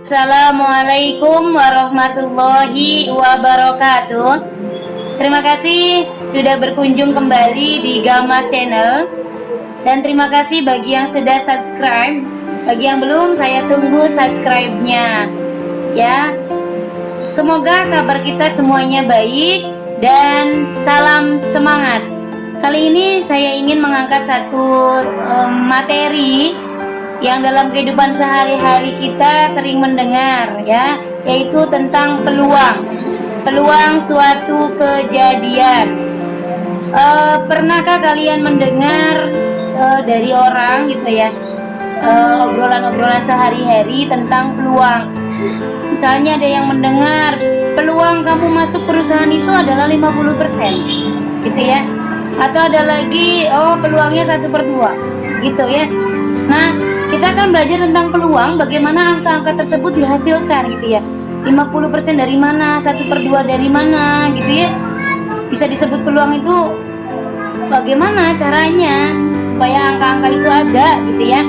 Assalamualaikum warahmatullahi wabarakatuh. Terima kasih sudah berkunjung kembali di Gama Channel. Dan terima kasih bagi yang sudah subscribe. Bagi yang belum, saya tunggu subscribe-nya. Ya. Semoga kabar kita semuanya baik dan salam semangat. Kali ini saya ingin mengangkat satu materi yang dalam kehidupan sehari-hari kita sering mendengar, ya, yaitu tentang peluang suatu kejadian. Pernahkah kalian mendengar dari orang gitu ya, obrolan-obrolan sehari-hari tentang peluang? Misalnya ada yang mendengar peluang kamu masuk perusahaan itu adalah 50%, gitu ya, atau ada lagi peluangnya 1/2, gitu ya. Nah, kita akan belajar tentang peluang, bagaimana angka-angka tersebut dihasilkan gitu ya. 50% dari mana, 1/2 dari mana gitu ya. Bisa disebut peluang itu bagaimana caranya supaya angka-angka itu ada gitu ya.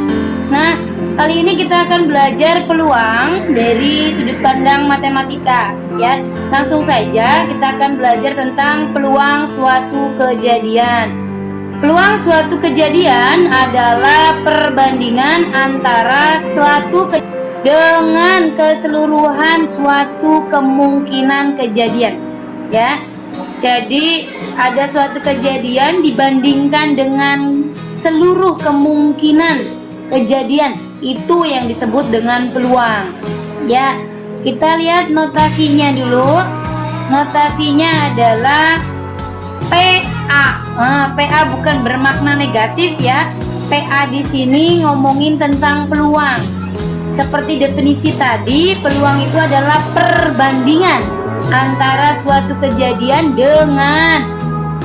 Nah, kali ini kita akan belajar peluang dari sudut pandang matematika ya. Langsung saja kita akan belajar tentang peluang suatu kejadian. Peluang suatu kejadian adalah perbandingan antara suatu dengan keseluruhan suatu kemungkinan kejadian, ya. Jadi ada suatu kejadian dibandingkan dengan seluruh kemungkinan kejadian, itu yang disebut dengan peluang. Ya, kita lihat notasinya dulu. Notasinya adalah PA. PA bukan bermakna negatif ya. PA di sini ngomongin tentang peluang. Seperti definisi tadi, peluang itu adalah perbandingan antara suatu kejadian dengan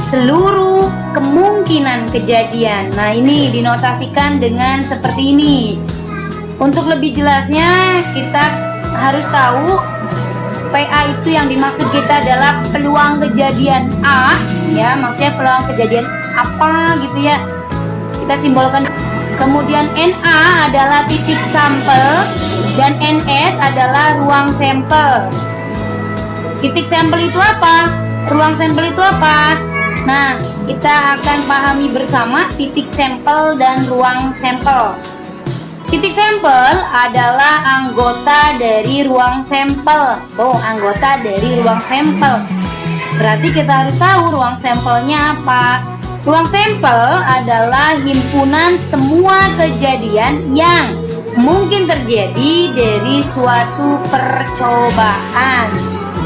seluruh kemungkinan kejadian. Nah, ini dinotasikan dengan seperti ini. Untuk lebih jelasnya, kita harus tahu PA itu yang dimaksud kita adalah peluang kejadian A, ya, maksudnya peluang kejadian apa gitu ya. Kita simbolkan. Kemudian NA adalah titik sampel dan NS adalah ruang sampel. Titik sampel itu apa? Ruang sampel itu apa? Nah, kita akan pahami bersama titik sampel dan ruang sampel. Titik sampel adalah anggota dari ruang sampel. Tuh, anggota dari ruang sampel. Berarti kita harus tahu ruang sampelnya apa. Ruang sampel adalah himpunan semua kejadian yang mungkin terjadi dari suatu percobaan.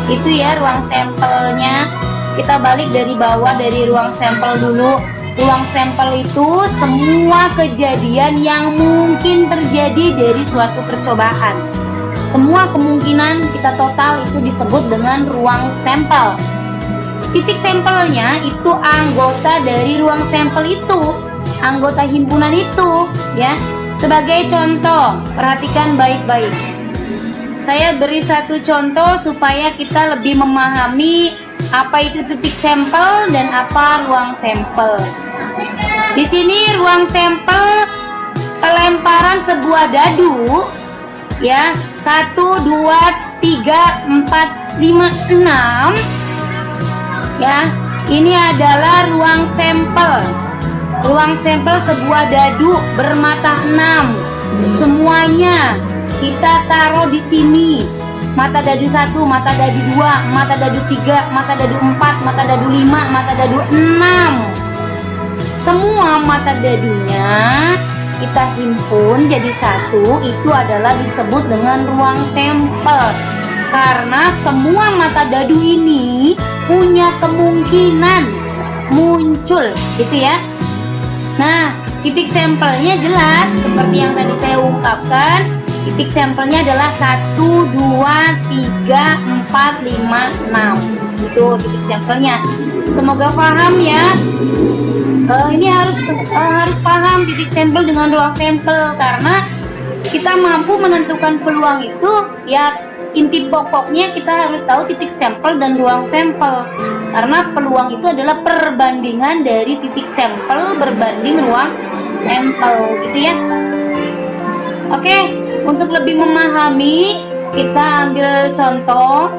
Itu ya ruang sampelnya. Kita balik dari bawah, dari ruang sampel dulu. Ruang sampel itu semua kejadian yang mungkin terjadi dari suatu percobaan. Semua kemungkinan kita total itu disebut dengan ruang sampel. Titik sampelnya itu anggota dari ruang sampel itu, anggota himpunan itu, ya. Sebagai contoh, perhatikan baik-baik. Saya beri satu contoh supaya kita lebih memahami apa itu titik sampel dan apa ruang sampel. Di sini ruang sampel pelemparan sebuah dadu, ya, 1, 2, 3, 4, 5, 6, ya. Ini adalah ruang sampel. Ruang sampel sebuah dadu bermata 6. Semuanya kita taruh di sini. Mata dadu 1, mata dadu 2, mata dadu 3, mata dadu 4, mata dadu 5, mata dadu 6. Semua mata dadunya kita himpun jadi satu, itu adalah disebut dengan ruang sampel. Karena semua mata dadu ini punya kemungkinan muncul, gitu ya. Nah, titik sampelnya jelas seperti yang tadi saya ungkapkan. Titik sampelnya adalah 1, 2, 3, 4, 5, 6. Itu titik sampelnya. Semoga paham ya. Ini harus paham titik sampel dengan ruang sampel, karena kita mampu menentukan peluang itu ya. Inti pokoknya kita harus tahu titik sampel dan ruang sampel, karena peluang itu adalah perbandingan dari titik sampel berbanding ruang sampel, gitu ya. Oke, untuk lebih memahami kita ambil contoh.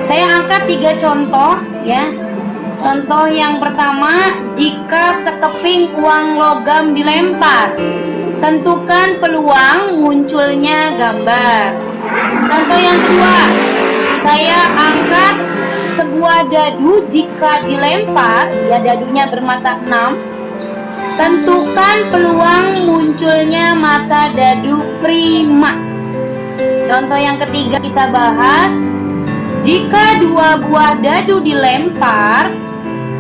Saya angkat 3 contoh ya. Contoh yang pertama, jika sekeping uang logam dilempar, tentukan peluang munculnya gambar. Contoh yang kedua, saya angkat sebuah dadu jika dilempar, ya dadunya bermata 6, tentukan peluang munculnya mata dadu prima. Contoh yang ketiga kita bahas, jika 2 buah dadu dilempar,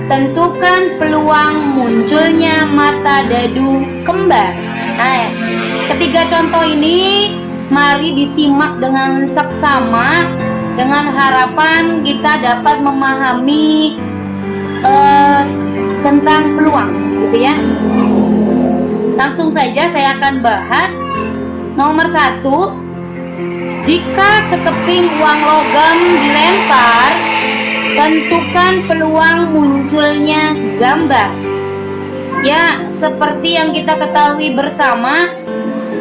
tentukan peluang munculnya mata dadu kembar. Nah, ketiga contoh ini mari disimak dengan saksama, dengan harapan kita dapat memahami tentang peluang, gitu ya. Langsung saja saya akan bahas. Nomor 1, jika sekeping uang logam dilempar, tentukan peluang munculnya gambar. Ya, seperti yang kita ketahui bersama,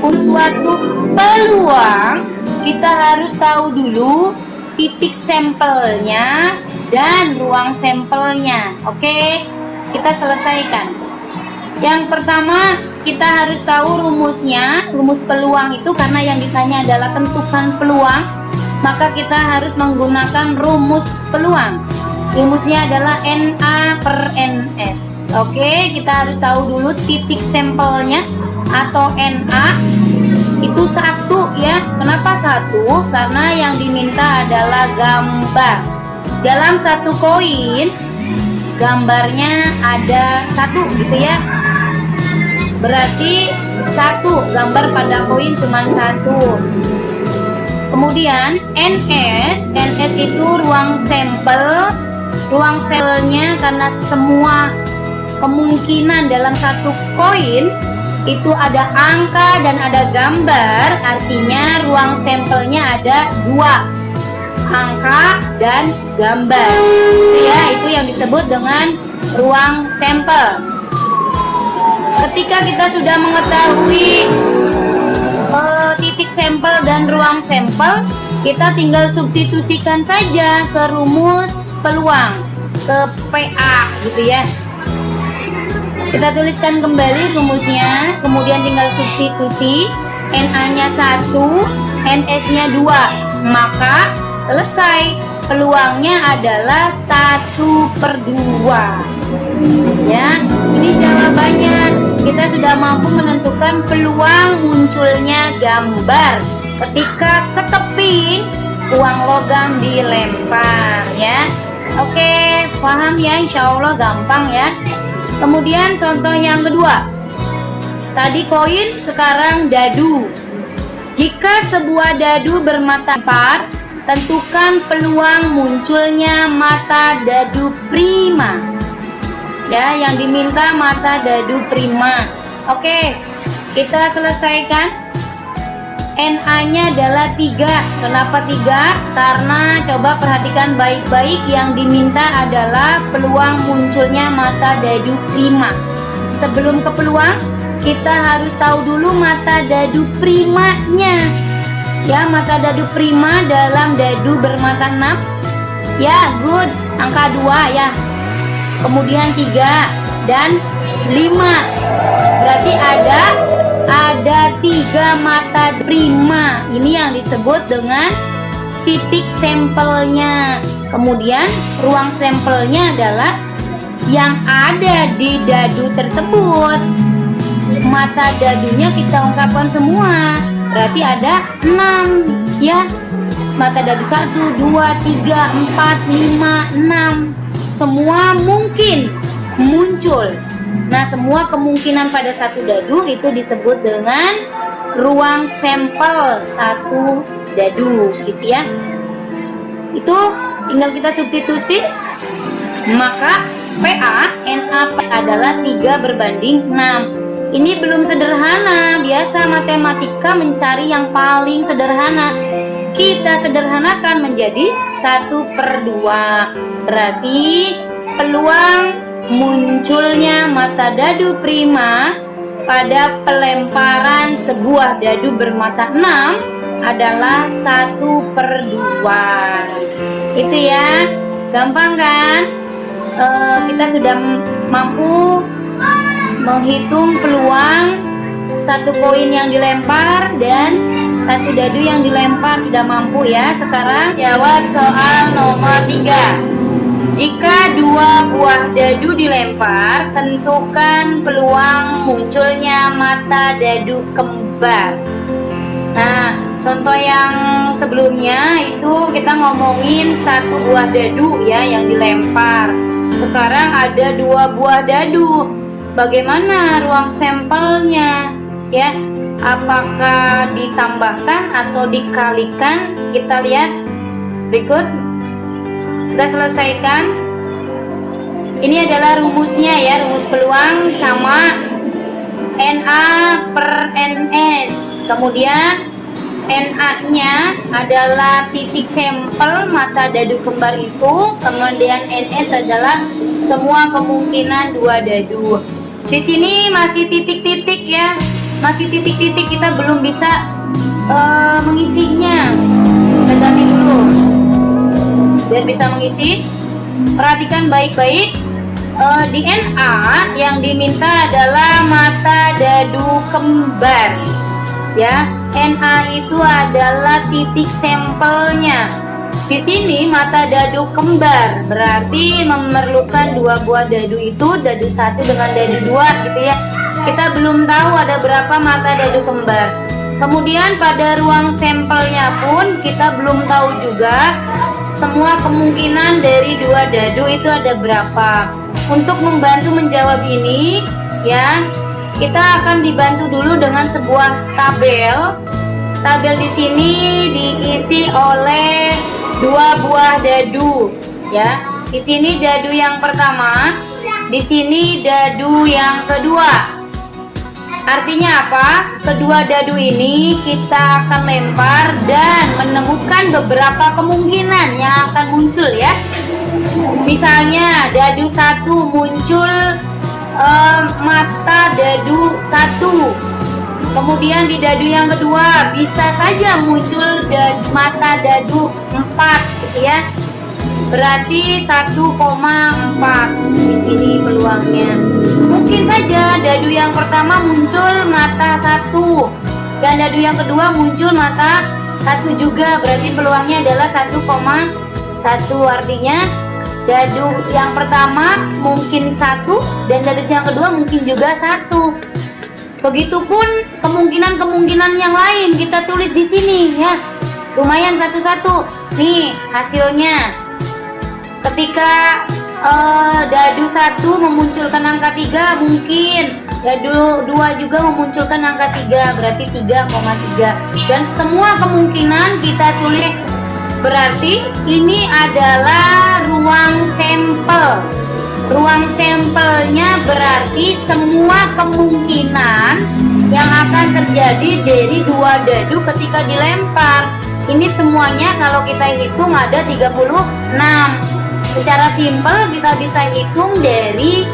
untuk suatu peluang kita harus tahu dulu titik sampelnya dan ruang sampelnya. Oke, kita selesaikan. Yang pertama, kita harus tahu rumusnya. Rumus peluang itu karena yang ditanya adalah tentukan peluang, maka kita harus menggunakan rumus peluang. Rumusnya adalah NA per NS. Oke, kita harus tahu dulu titik sampelnya atau NA itu 1 ya. Kenapa 1? Karena yang diminta adalah gambar. Dalam satu koin gambarnya ada 1 gitu ya. Berarti 1 gambar pada koin cuma 1. Kemudian NS itu ruang sampel. Ruang sampelnya karena semua kemungkinan dalam satu koin itu ada angka dan ada gambar, artinya ruang sampelnya ada 2, angka dan gambar. Ya, itu yang disebut dengan ruang sampel. Ketika kita sudah mengetahui titik sampel dan ruang sampel, kita tinggal substitusikan saja ke rumus peluang, ke PA gitu ya. Kita tuliskan kembali rumusnya, kemudian tinggal substitusi. NA-nya 1, NS-nya 2, maka selesai. Peluangnya adalah 1/2. Ya, ini jawabannya. Kita sudah mampu menentukan peluang munculnya gambar ketika sekeping uang logam dilempar ya. Oke, paham ya? Insya Allah gampang ya. Kemudian contoh yang kedua, tadi koin, sekarang dadu. Jika sebuah dadu bermata 4, tentukan peluang munculnya mata dadu prima. Ya, yang diminta mata dadu prima. Oke, kita selesaikan. NA-nya adalah 3. Kenapa 3? Karena coba perhatikan baik-baik, yang diminta adalah peluang munculnya mata dadu prima. Sebelum ke peluang, kita harus tahu dulu mata dadu primanya. Ya, mata dadu prima dalam dadu bermata 6. Ya, good. Angka 2 ya. Kemudian 3 dan 5. Berarti ada 3 mata prima. Ini yang disebut dengan titik sampelnya. Kemudian ruang sampelnya adalah yang ada di dadu tersebut. Mata dadunya kita ungkapkan semua. Berarti ada 6 ya. Mata dadu 1, 2, 3, 4, 5, 6. Semua mungkin muncul. Nah, semua kemungkinan pada satu dadu itu disebut dengan ruang sampel satu dadu gitu ya. Itu tinggal kita substitusi, maka PA NA adalah 3/6. Ini belum sederhana. Biasa matematika mencari yang paling sederhana. Kita sederhanakan menjadi 1/2. Berarti peluang munculnya mata dadu prima pada pelemparan sebuah dadu bermata 6 adalah 1/2. Itu ya, gampang kan? Kita sudah mampu menghitung peluang 1 koin yang dilempar dan 1 dadu yang dilempar, sudah mampu ya. Sekarang jawab soal nomor 3. Jika 2 buah dadu dilempar, tentukan peluang munculnya mata dadu kembar. Nah, contoh yang sebelumnya itu kita ngomongin 1 buah dadu ya yang dilempar. Sekarang ada 2 buah dadu. Bagaimana ruang sampelnya? Ya, apakah ditambahkan atau dikalikan? Kita lihat berikut. Kita selesaikan. Ini adalah rumusnya ya, rumus peluang sama NA per NS. Kemudian NA-nya adalah titik sampel mata dadu kembar itu, kemudian NS adalah semua kemungkinan 2 dadu. Di sini masih titik-titik ya, masih titik-titik, kita belum bisa mengisinya. Kita ganti dulu biar bisa mengisi. Perhatikan baik-baik. Di NA yang diminta adalah mata dadu kembar ya. NA itu adalah titik sampelnya. Di sini mata dadu kembar berarti memerlukan 2 buah dadu, itu dadu 1 dengan dadu 2 gitu ya. Kita belum tahu ada berapa mata dadu kembar. Kemudian pada ruang sampelnya pun kita belum tahu juga semua kemungkinan dari 2 dadu itu ada berapa. Untuk membantu menjawab ini ya, kita akan dibantu dulu dengan sebuah tabel. Tabel di sini diisi oleh 2 buah dadu ya. Di sini dadu yang pertama, di sini dadu yang kedua. Artinya apa? Kedua dadu ini kita akan lempar dan menemukan beberapa kemungkinan yang akan muncul ya. Misalnya dadu 1 muncul mata dadu 1. Kemudian di dadu yang kedua bisa saja muncul mata dadu 4 gitu ya. Berarti 1,4 di sini peluangnya. Mungkin saja dadu yang pertama muncul mata 1 dan dadu yang kedua muncul mata 1 juga. Berarti peluangnya adalah 1,1. Artinya dadu yang pertama mungkin 1 dan dadu yang kedua mungkin juga 1. Begitupun kemungkinan-kemungkinan yang lain kita tulis di sini ya. Lumayan satu-satu. Nih hasilnya. Ketika dadu 1 memunculkan angka 3, mungkin dadu 2 juga memunculkan angka 3, berarti 3,3. Dan semua kemungkinan kita tulis. Berarti ini adalah ruang sampel. Ruang sampelnya berarti semua kemungkinan yang akan terjadi dari 2 dadu ketika dilempar. Ini semuanya kalau kita hitung ada 36. Secara simpel kita bisa hitung dari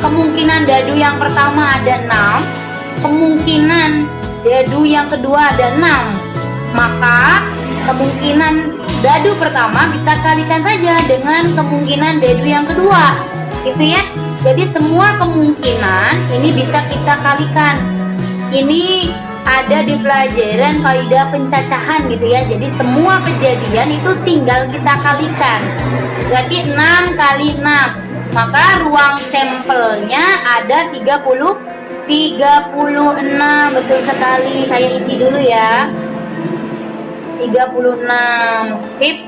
kemungkinan dadu yang pertama ada 6, kemungkinan dadu yang kedua ada 6. Maka kemungkinan dadu pertama kita kalikan saja dengan kemungkinan dadu yang kedua. Gitu ya. Jadi semua kemungkinan ini bisa kita kalikan. Ini ada di pelajaran kaidah pencacahan gitu ya. Jadi semua kejadian itu tinggal kita kalikan. Berarti 6 kali 6. Maka ruang sampelnya ada 36. Betul sekali. Saya isi dulu ya. 36. Sip.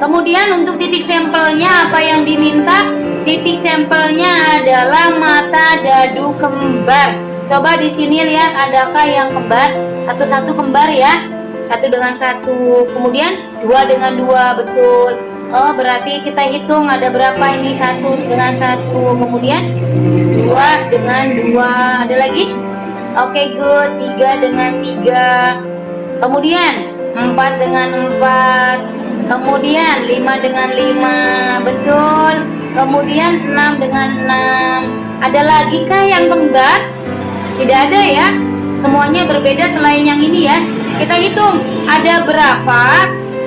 Kemudian untuk titik sampelnya apa yang diminta? Titik sampelnya adalah mata dadu kembar. Coba di sini lihat adakah yang kembar? Satu-satu kembar ya. 1 dengan 1. Kemudian 2 dengan 2, betul. Oh, berarti kita hitung ada berapa ini? 1 dengan 1. Kemudian 2 dengan 2. Ada lagi? Oke, good. 3 dengan 3. Kemudian 4 dengan 4. Kemudian 5 dengan 5. Betul. Kemudian 6 dengan 6. Ada lagi kah yang kembar? Tidak ada ya. Semuanya berbeda selain yang ini ya. Kita hitung ada berapa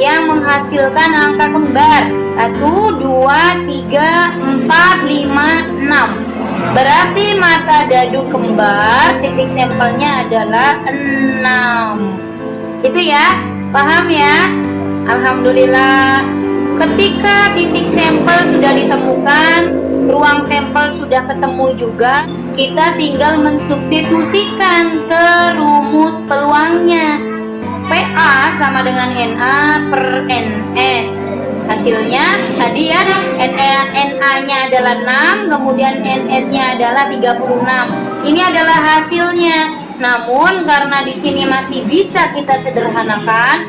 yang menghasilkan angka kembar. 1, 2, 3, 4, 5, 6. Berarti mata dadu kembar titik sampelnya adalah 6. Itu ya, paham ya? Alhamdulillah. Ketika titik sampel sudah ditemukan, ruang sampel sudah ketemu juga, kita tinggal mensubstitusikan ke rumus peluangnya. PA sama dengan NA per NS. Hasilnya tadi ya, NA-nya adalah 6, kemudian NS-nya adalah 36. Ini adalah hasilnya. Namun karena di sini masih bisa kita sederhanakan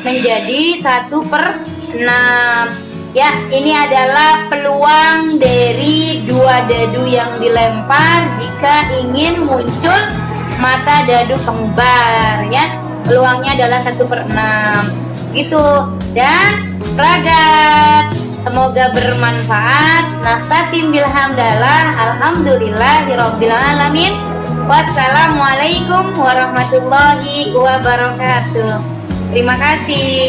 menjadi 1/6. Ya, ini adalah peluang dari dua dadu yang dilempar jika ingin muncul mata dadu kembar ya. Peluangnya adalah 1/6. Gitu. Dan ragat, semoga bermanfaat. Nahtatim bilhamdalah. Alhamdulillahirabbil alamin. Wassalamualaikum warahmatullahi wabarakatuh. Terima kasih.